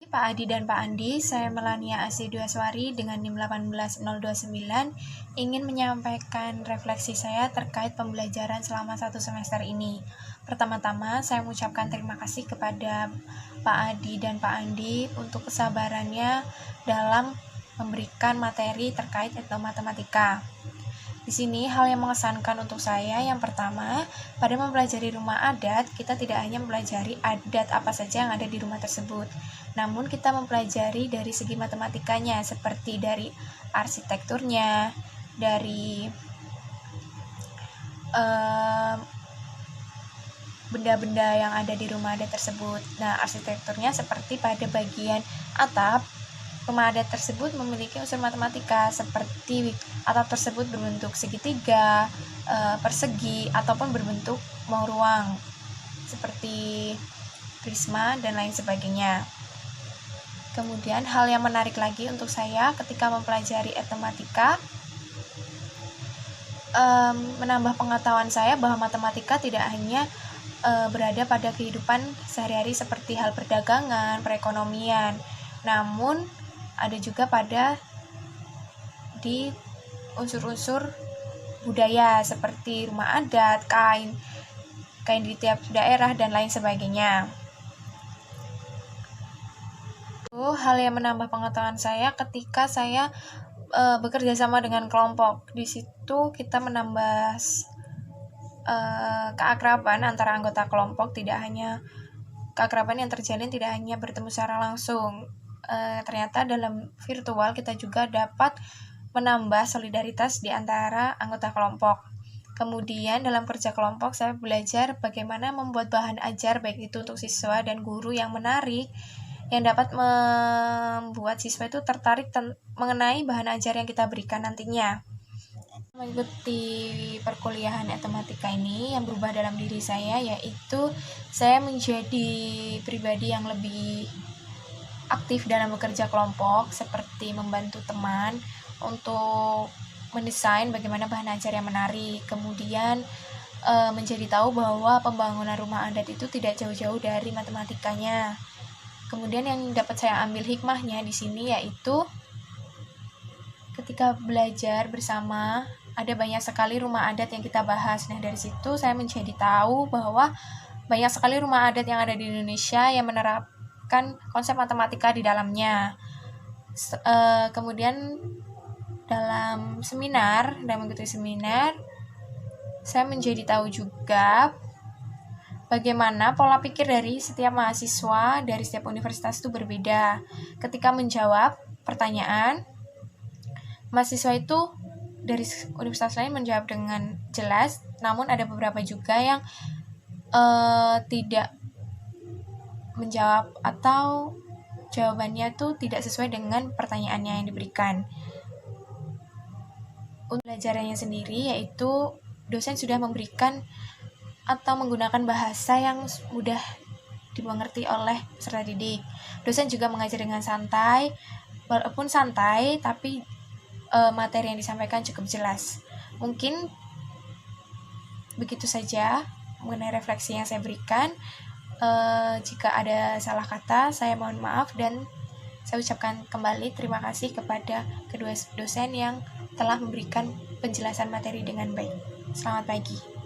Pak Adi dan Pak Andi, saya Melania Asih Duaswari dengan NIM 18029 ingin menyampaikan refleksi saya terkait pembelajaran selama 1 semester ini. Pertama-tama, saya mengucapkan terima kasih kepada Pak Adi dan Pak Andi untuk kesabarannya dalam memberikan materi terkait etnomatematika. Di sini hal yang mengesankan untuk saya yang pertama, pada mempelajari rumah adat, kita tidak hanya mempelajari adat apa saja yang ada di rumah tersebut, namun kita mempelajari dari segi matematikanya, seperti dari arsitekturnya, dari benda-benda yang ada di rumah adat tersebut. Nah, arsitekturnya seperti pada bagian atap, rumah adat tersebut memiliki unsur matematika seperti atap tersebut berbentuk segitiga, persegi, ataupun berbentuk mau ruang seperti prisma dan lain sebagainya. Kemudian hal yang menarik lagi untuk saya ketika mempelajari etnomatika, menambah pengetahuan saya bahwa matematika tidak hanya berada pada kehidupan sehari-hari seperti hal perdagangan, perekonomian, namun ada juga pada di unsur-unsur budaya seperti rumah adat, kain di tiap daerah, dan lain sebagainya. Hal yang menambah pengetahuan saya ketika saya bekerja sama dengan kelompok. Di situ kita menambah keakraban antara anggota kelompok, keakraban yang terjalin tidak hanya bertemu secara langsung. Ternyata dalam virtual kita juga dapat menambah solidaritas di antara anggota kelompok. Kemudian dalam kerja kelompok saya belajar bagaimana membuat bahan ajar baik itu untuk siswa dan guru yang menarik, yang dapat membuat siswa itu tertarik mengenai bahan ajar yang kita berikan nantinya. Mengikuti perkuliahan etnomatika ini yang berubah dalam diri saya, yaitu saya menjadi pribadi yang lebih aktif dalam bekerja kelompok, seperti membantu teman untuk mendesain bagaimana bahan ajar yang menarik. Kemudian menjadi tahu bahwa pembangunan rumah adat itu tidak jauh-jauh dari matematikanya. Kemudian yang dapat saya ambil hikmahnya di sini yaitu ketika belajar bersama ada banyak sekali rumah adat yang kita bahas. Nah, dari situ saya menjadi tahu bahwa banyak sekali rumah adat yang ada di Indonesia yang menerapkan konsep matematika di dalamnya. Kemudian dalam mengikuti seminar, saya menjadi tahu juga bagaimana pola pikir dari setiap mahasiswa dari setiap universitas itu berbeda. Ketika menjawab pertanyaan, mahasiswa itu dari universitas lain menjawab dengan jelas, namun ada beberapa juga yang tidak menjawab atau jawabannya tuh tidak sesuai dengan pertanyaannya yang diberikan. Untuk pelajarannya sendiri yaitu dosen sudah memberikan atau menggunakan bahasa yang mudah dimengerti oleh peserta didik. Dosen juga mengajar dengan santai, walaupun santai tapi materi yang disampaikan cukup jelas. Mungkin begitu saja mengenai refleksi yang saya berikan. Jika ada salah kata, saya mohon maaf dan saya ucapkan kembali terima kasih kepada kedua dosen yang telah memberikan penjelasan materi dengan baik. Selamat pagi.